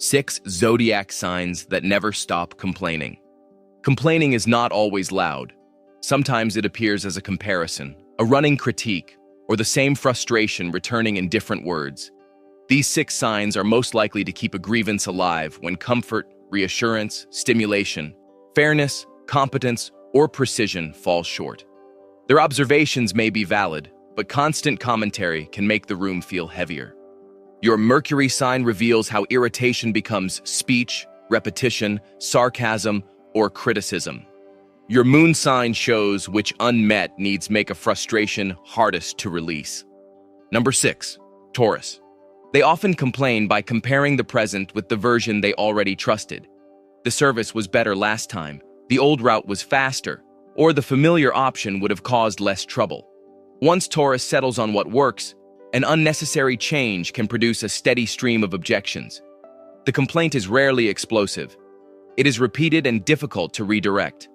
6 zodiac signs that never stop complaining. Complaining is not always loud. Sometimes it appears as a comparison, a running critique, or the same frustration returning in different words. These 6 signs are most likely to keep a grievance alive when comfort, reassurance, stimulation, fairness, competence, or precision fall short. Their observations may be valid, but constant commentary can make the room feel heavier. Your Mercury sign reveals how irritation becomes speech, repetition, sarcasm, or criticism. Your Moon sign shows which unmet needs make a frustration hardest to release. Number 6, Taurus. They often complain by comparing the present with the version they already trusted. The service was better last time, the old route was faster, or the familiar option would have caused less trouble. Once Taurus settles on what works, an unnecessary change can produce a steady stream of objections. The complaint is rarely explosive. It is repeated and difficult to redirect.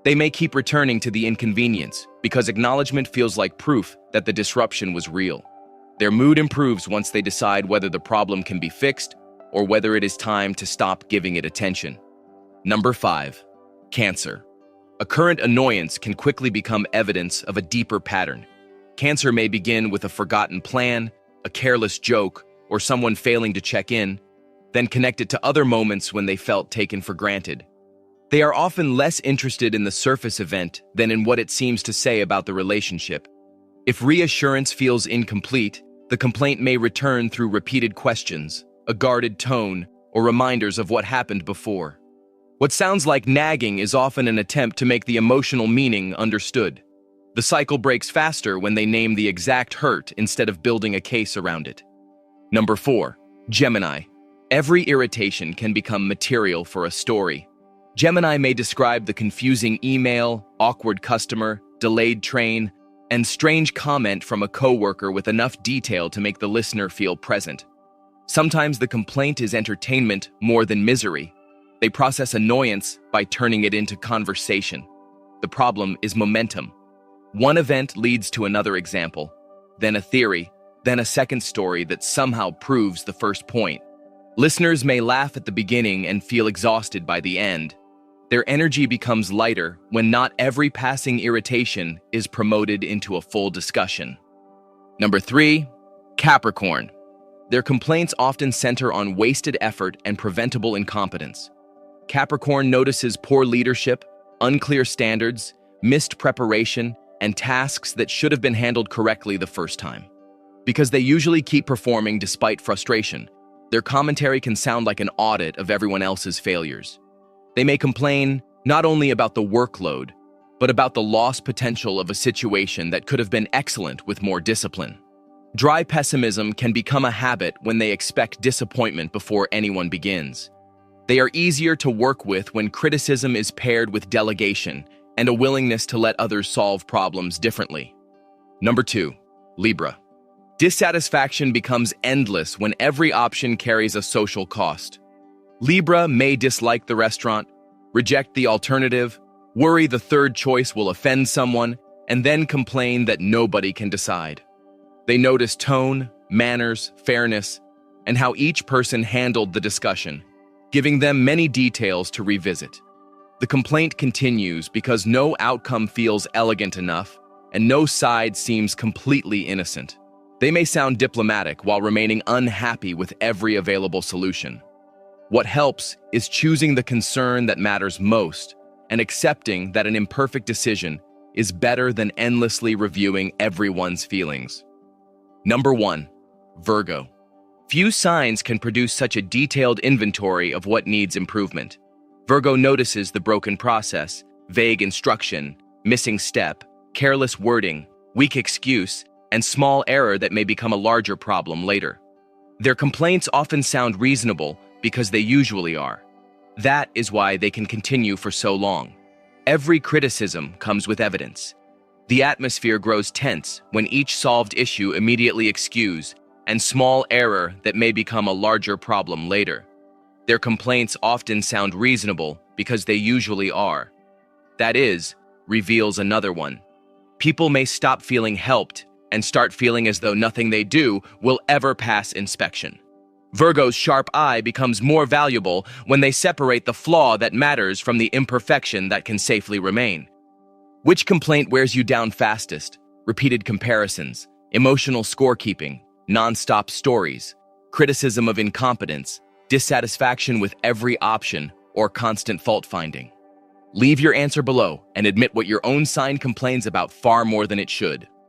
They may keep returning to the inconvenience because acknowledgement feels like proof that the disruption was real. Their mood improves once they decide whether the problem can be fixed or whether it is time to stop giving it attention. Number 5, Cancer. A current annoyance can quickly become evidence of a deeper pattern. Cancer may begin with a forgotten plan, a careless joke, or someone failing to check in, then connect it to other moments when they felt taken for granted. They are often less interested in the surface event than in what it seems to say about the relationship. If reassurance feels incomplete, the complaint may return through repeated questions, a guarded tone, or reminders of what happened before. What sounds like nagging is often an attempt to make the emotional meaning understood. The cycle breaks faster when they name the exact hurt instead of building a case around it. Number 4, Gemini. Every irritation can become material for a story. Gemini may describe the confusing email, awkward customer, delayed train, and strange comment from a coworker with enough detail to make the listener feel present. Sometimes the complaint is entertainment more than misery. They process annoyance by turning it into conversation. The problem is momentum. One event leads to another example, then a theory, then a second story that somehow proves the first point. Listeners may laugh at the beginning and feel exhausted by the end. Their energy becomes lighter when not every passing irritation is promoted into a full discussion. Number 3, Capricorn. Their complaints often center on wasted effort and preventable incompetence. Capricorn notices poor leadership, unclear standards, missed preparation, and tasks that should have been handled correctly the first time. Because they usually keep performing despite frustration, their commentary can sound like an audit of everyone else's failures. They may complain not only about the workload, but about the lost potential of a situation that could have been excellent with more discipline. Dry pessimism can become a habit when they expect disappointment before anyone begins. They are easier to work with when criticism is paired with delegation and a willingness to let others solve problems differently. Number 2, Libra. Dissatisfaction becomes endless when every option carries a social cost. Libra may dislike the restaurant, reject the alternative, worry the third choice will offend someone, and then complain that nobody can decide. They notice tone, manners, fairness, and how each person handled the discussion, giving them many details to revisit. The complaint continues because no outcome feels elegant enough, and no side seems completely innocent. They may sound diplomatic while remaining unhappy with every available solution. What helps is choosing the concern that matters most and accepting that an imperfect decision is better than endlessly reviewing everyone's feelings. Number 1, Virgo. Few signs can produce such a detailed inventory of what needs improvement. Virgo notices the broken process, vague instruction, missing step, careless wording, weak excuse, and small error that may become a larger problem later. Their complaints often sound reasonable because they usually are. That is why they can continue for so long. Every criticism comes with evidence. The atmosphere grows tense when each solved issue immediately excused, and small error that may become a larger problem later. Their complaints often sound reasonable because they usually are. That is, reveals another one. People may stop feeling helped and start feeling as though nothing they do will ever pass inspection. Virgo's sharp eye becomes more valuable when they separate the flaw that matters from the imperfection that can safely remain. Which complaint wears you down fastest? Repeated comparisons, emotional scorekeeping, non-stop stories, criticism of incompetence, dissatisfaction with every option, or constant fault-finding? Leave your answer below and admit what your own sign complains about far more than it should.